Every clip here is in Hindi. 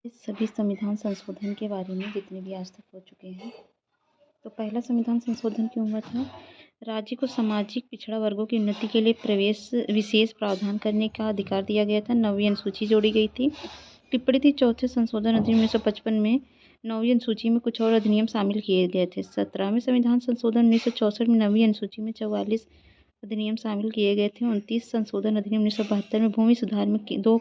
इस सभी संविधान संशोधन के बारे में जितने भी आज तक हो चुके हैं, तो पहला संविधान संशोधन क्यों हुआ था? राज्य को सामाजिक पिछड़ा वर्गों की उन्नति के लिए प्रवेश विशेष प्रावधान करने का अधिकार दिया गया था। 9वीं अनुसूची जोड़ी गई थी। टिप्पणी थी चौथे संशोधन अधिनियम 1955 में 9वीं अनुसूची में कुछ और अधिनियम शामिल किए गए थे। 17वें संविधान संशोधन 1964 में 9वीं अनुसूची में 44 अधिनियम शामिल किए गए थे। 29 संशोधन अधिनियम 1972 में भूमि सुधार में दो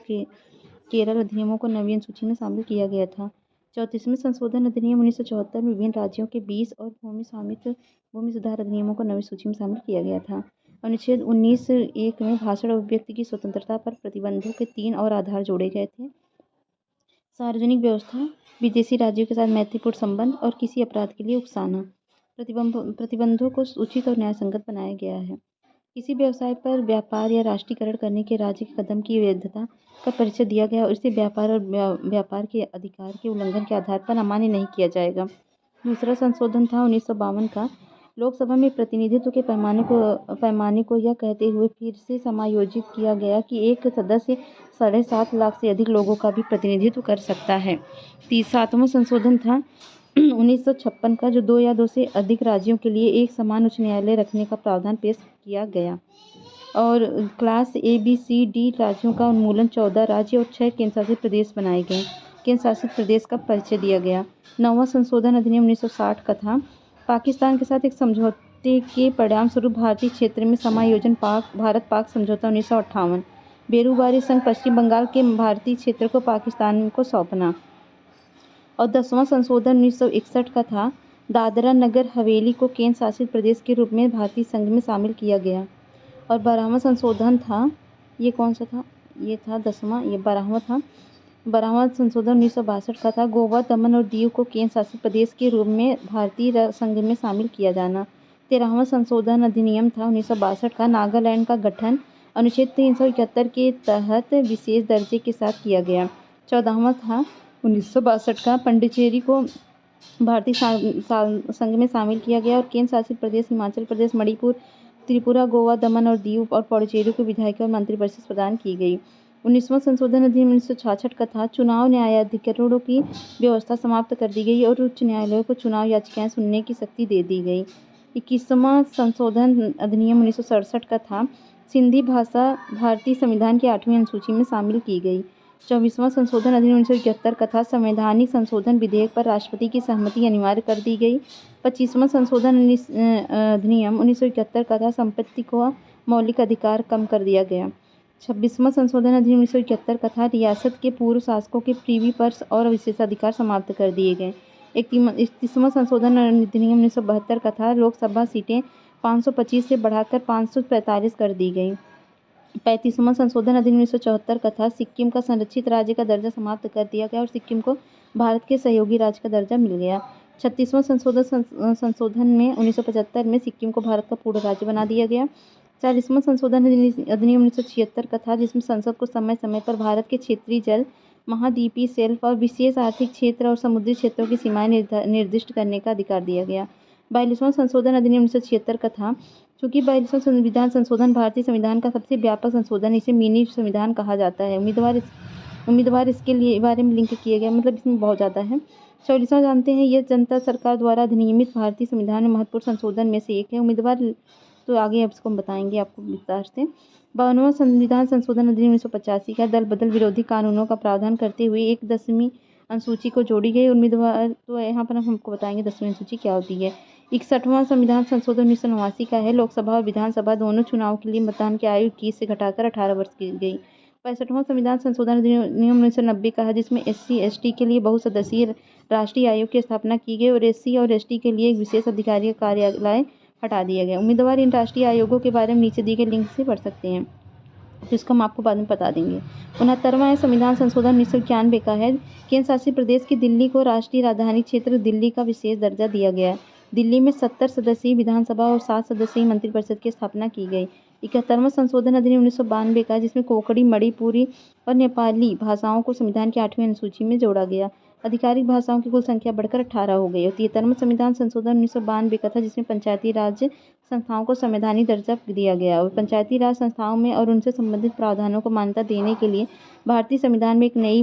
केरल अधिनियमों को 9वीं अनुसूची में शामिल किया गया था। 34वें संशोधन अधिनियम 1974 में विभिन्न राज्यों के 20 और भूमि सुधार अधिनियमों को 9वीं सूची में शामिल किया गया था। अनुच्छेद 19(1) में भाषण और अभिव्यक्ति की स्वतंत्रता पर प्रतिबंधों के 3 और आधार जोड़े गए थे। सार्वजनिक व्यवस्था, विदेशी राज्यों के साथ मैत्रीपूर्ण संबंध और किसी अपराध के लिए उकसाना। प्रतिबंधों को उचित और न्यायसंगत बनाया गया है। किसी व्यवसाय पर व्यापार या राष्ट्रीयकरण करने के राज्य के कदम की वैधता का परिचय दिया गया और इसे व्यापार और व्यापार के अधिकार के उल्लंघन के आधार पर अमान्य नहीं किया जाएगा। दूसरा संशोधन था 1952 का। लोकसभा में प्रतिनिधित्व के पैमाने को यह कहते हुए फिर से समायोजित किया गया कि एक सदस्य 7.5 लाख से अधिक लोगों का भी प्रतिनिधित्व कर सकता है। 7वां संशोधन था 1956 का, जो 2 या 2 से अधिक राज्यों के लिए एक समान उच्च न्यायालय रखने का प्रावधान पेश किया गया। और क्लास ABCD राज्यों का उन्मूलन 14 राज्य और 6 केंद्रशासित प्रदेश बनाए गए। केंद्र शासित प्रदेश का परिचय दिया गया। 9वां संशोधन अधिनियम 1960 का था। पाकिस्तान के साथ एक समझौते के परिणाम स्वरूप भारतीय क्षेत्र में समायोजन भारत पाक समझौता 1958। बेरूबारी संघ पश्चिम बंगाल के भारतीय क्षेत्र को पाकिस्तान को सौंपना। और 10वां संशोधन 1961 का था। दादरा नगर हवेली को केंद्र शासित प्रदेश के रूप में भारतीय संघ में शामिल किया गया। और 12वां संशोधन था, ये कौन सा था? ये था 10वां, ये 12वां था। 12वां संशोधन 1962 का था। गोवा, दमन और दीव को केंद्र शासित प्रदेश के रूप में भारतीय संघ में शामिल किया जाना। 13वां संशोधन अधिनियम था 1962 का। नागालैंड का गठन अनुच्छेद 371 के तहत विशेष दर्जे के साथ किया गया। 14वां था 1962 का। पंडिचेरी को भारतीय संघ में शामिल किया गया और केंद्र शासित प्रदेश हिमाचल प्रदेश, मणिपुर, त्रिपुरा, गोवा, दमन और दीव और पुडुचेरी को विधायिका और मंत्रिपरिषद प्रदान की गई। 19वां संशोधन अधिनियम 1966 का था। चुनाव न्यायाधिकरणों की व्यवस्था समाप्त कर दी गई और उच्च न्यायालयों को चुनाव याचिकाएं सुनने की शक्ति दे दी गई। 21वां संशोधन अधिनियम 1967 का था। सिंधी भाषा भारतीय संविधान की 8वीं अनुसूची में शामिल की गई। 24वां संशोधन अधिनियम 1971 का था। संवैधानिक संशोधन विधेयक पर राष्ट्रपति की सहमति अनिवार्य कर दी गई। 25वां संशोधन अधिनियम 1971 का था। संपत्ति को मौलिक अधिकार कम कर दिया गया। 26वां संशोधन अधिनियम 1971 का था। रियासत के पूर्व शासकों के प्रीवी पर्स और विशेषाधिकार समाप्त कर दिए गए। 31वां संशोधन अधिनियम 1972 का था। लोकसभा सीटें 525 से बढ़ाकर 545 कर दी गई। 35वां संशोधन अधिनियम 1974 का था। सिक्किम का संरक्षित राज्य का दर्जा समाप्त कर दिया गया और सिक्किम को भारत के सहयोगी राज्य का दर्जा मिल गया। 36वां संशोधन में 1975 में सिक्किम को भारत का पूर्ण राज्य बना दिया गया। 40वां संशोधन अधिनियम 1976 का था, जिसमें संसद को समय समय पर भारत के क्षेत्रीय जल, महाद्वीपीय शेल्फ और विशेष आर्थिक क्षेत्र और समुद्री क्षेत्रों की सीमाएं निर्दिष्ट करने का अधिकार दिया गया। 42वां संशोधन अधिनियम 1976 का था। चूंकि 42वां संविधान संशोधन भारतीय संविधान का सबसे व्यापक संशोधन, इसे मिनी संविधान कहा जाता है। उम्मीदवार इसके लिए बारे में लिंक किए गए, मतलब इसमें बहुत ज़्यादा है। 44वां जानते हैं, यह जनता सरकार द्वारा अधिनियमित भारतीय संविधान में महत्वपूर्ण संशोधन में से एक है। उम्मीदवार तो आगे अब इसको हम बताएंगे आपको विस्तार से। 52वां संविधान संशोधन अधिनियम 1985 का दल बदल विरोधी कानूनों का प्रावधान करते हुए एक 10वीं अनुसूची को जोड़ी गई। उम्मीदवार तो यहाँ पर हम हमको बताएंगे 10वीं अनुसूची क्या होती है। 61वां संविधान संशोधन 1989 का है। लोकसभा और विधानसभा दोनों चुनाव के लिए मतदान की आयु 21 से घटाकर 18 वर्ष की गई। 65वां संविधान संशोधन अधिनियम 1990 का है, जिसमें SC/ST के लिए बहुसदस्यीय राष्ट्रीय आयोग की स्थापना की गई और SC और ST के लिए एक विशेष अधिकारी कार्यालय हटा दिया गया। उम्मीदवार इन राष्ट्रीय आयोगों के बारे में नीचे दिए गए लिंक से पढ़ सकते हैं, जिसको हम आपको बाद में बता देंगे। 69वां संविधान संशोधन 1991 का है। केंद्र शासित प्रदेश की दिल्ली को राष्ट्रीय राजधानी क्षेत्र दिल्ली का विशेष दर्जा दिया गया। दिल्ली में 70 सदस्यीय विधानसभा और 7 सदस्यीय मंत्रिपरिषद की स्थापना की गई। 71वां संशोधन अधिनियम 1992 का, जिसमें कोंकणी, मणिपुरी और नेपाली भाषाओं को संविधान की 8वीं अनुसूची में जोड़ा गया। आधिकारिक भाषाओं की कुल संख्या बढ़कर 18 हो गई। और 73वां संविधान संशोधन 1992 का था, जिसमें पंचायती राज संस्थाओं को संवैधानिक दर्जा दिया गया और पंचायती राज संस्थाओं में और उनसे संबंधित प्रावधानों को मान्यता देने के लिए भारतीय संविधान में एक नई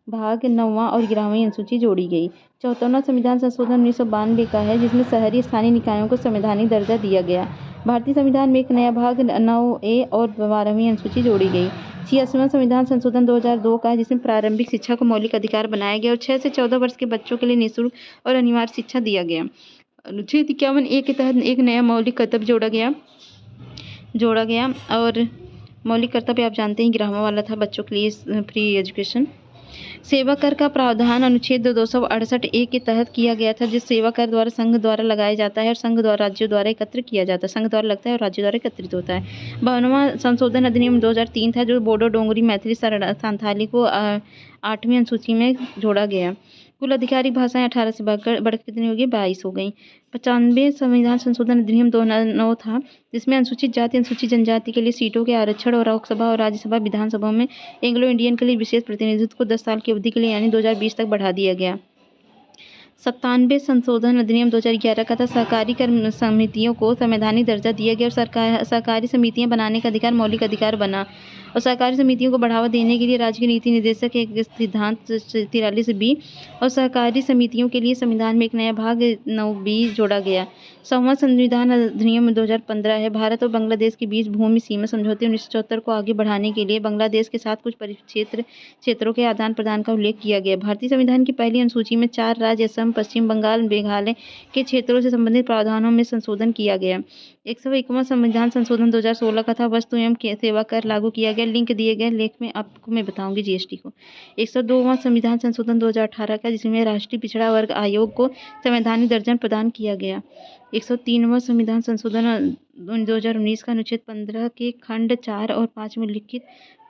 भाग 9वां और 11वीं अनुसूची जोड़ी गई। 54वां संविधान संशोधन 1992 का है, जिसमें शहरी स्थानीय निकायों को संवैधानिक दर्जा दिया गया। भारतीय संविधान में एक नया भाग 9A और 12वीं अनुसूची जोड़ी गई। 86वां संविधान संशोधन 2002 का है, जिसमें प्रारंभिक शिक्षा को मौलिक अधिकार बनाया गया और 6 से 14 वर्ष के बच्चों के लिए निःशुल्क और अनिवार्य शिक्षा दिया गया। अनुच्छेद 51A के तहत एक नया मौलिक कर्तव्य जोड़ा गया और मौलिक कर्तव्य आप जानते हैं 11वां वाला था, बच्चों के लिए फ्री एजुकेशन। सेवा कर का प्रावधान अनुच्छेद 268A के तहत किया गया था, जिस सेवा कर द्वारा संघ द्वारा लगाया जाता है और संघ द्वारा राज्यों द्वारा एकत्र किया जाता है। संघ द्वारा लगता है और राज्यों द्वारा एकत्रित होता है। 52वां संशोधन अधिनियम 2003 था, जो बोडो, डोंगरी, मैथिली, संथाली को 8वीं अनुसूची में जोड़ा गया। कुल आधिकारिक भाषाएं 18 से बढ़कर कितनी हो गई? 22 हो गई। 95 संविधान संशोधन अधिनियम 2009 था, जिसमें अनुसूचित जाति, अनुसूचित जनजाति के लिए सीटों के आरक्षण और लोकसभा और राज्यसभा विधानसभा में एंग्लो इंडियन के लिए विशेष प्रतिनिधित्व को 10 साल की अवधि के लिए यानी 2020 तक बढ़ा दिया गया। 97 संशोधन अधिनियम 2011 का था, सहकारी कर्म समितियों को संवैधानिक दर्जा दिया गया और सहकारी समितियां बनाने का अधिकार मौलिक अधिकार बना। और सहकारी समितियों को बढ़ावा देने के लिए राज्य के नीति निर्देशक एक सिद्धांत 43B और सहकारी समितियों के लिए संविधान में एक नया भाग 9B जोड़ा गया। 100वां संविधान अधिनियम 2015 है। भारत और बांग्लादेश के बीच भूमि सीमा समझौते 1974 को आगे बढ़ाने के लिए बांग्लादेश के साथ कुछ क्षेत्रों के आदान प्रदान का उल्लेख किया गया। भारतीय संविधान की पहली अनुसूची में 4 राज्य असम, पश्चिम बंगाल, मेघालय के क्षेत्रों से संबंधित प्रावधानों में संशोधन किया गया। 101वां संविधान संशोधन 2016 का था, वस्तु एवं सेवा कर लागू किया गया। लिंक दिए गए लेख में आपको मैं बताऊंगी जीएसटी को। 102वां संविधान संशोधन 2018 का, जिसमें राष्ट्रीय पिछड़ा वर्ग आयोग को संवैधानिक दर्जा प्रदान किया गया। 103वां संविधान संशोधन 2019 का, अनुच्छेद 15 के खंड 4 और 5 में लिखित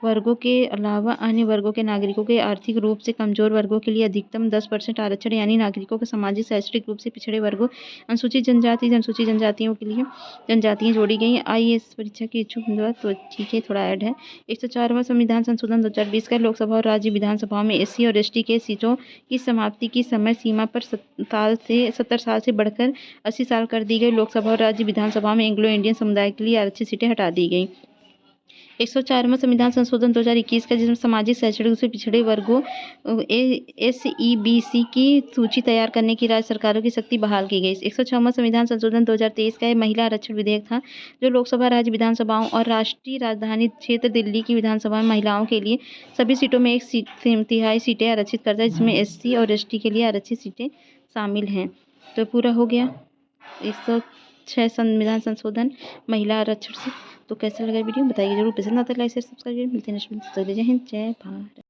वर्गों के अलावा अन्य वर्गों के नागरिकों के आर्थिक रूप से कमजोर वर्गों के लिए अधिकतम 10% आरक्षण यानी नागरिकों के सामाजिक शैक्षणिक रूप से पिछड़े वर्गों, अनुसूचित जनजाति, अनुसूचित जनजातियों के लिए जनजातियां जोड़ी गई। IAS परीक्षा के इच्छुक उम्मीदवार तो ठीक है, थोड़ा ऐड है। 104वां संविधान संशोधन 2020 का, लोकसभा और राज्य विधानसभाओं में SC और ST के सीटों की समाप्ति की समय सीमा पर 70 साल से बढ़कर 80 साल कर दी गई। लोकसभा और राज्य विधानसभाओं में एंग्लो इंडियन समुदाय के लिए आरक्षित सीटें हटा दी गई। 104वां संविधान संशोधन 2021 का, जिसमें सामाजिक शैक्षणिक रूप से पिछड़े वर्गों SEBC की सूची तैयार करने की राज्य सरकारों की शक्ति बहाल की गई। 106वां संविधान संशोधन 2023 का महिला आरक्षण विधेयक था, जो लोकसभा, राज्य विधानसभाओं और राष्ट्रीय राजधानी क्षेत्र दिल्ली की विधानसभा में महिलाओं के लिए सभी सीटों में 1/3 सीटें आरक्षित करता है, जिसमें SC और ST के लिए आरक्षित सीटें शामिल हैं। तो पूरा हो गया 106 संविधान संशोधन महिला आरक्षण से। तो कैसा लगा वीडियो बताइए जरूर। पसंद आता है लाइक शेयर सब्सक्राइब। मिलते हैं नेक्स्ट वीडियो में। जय हिंद, जय भारत।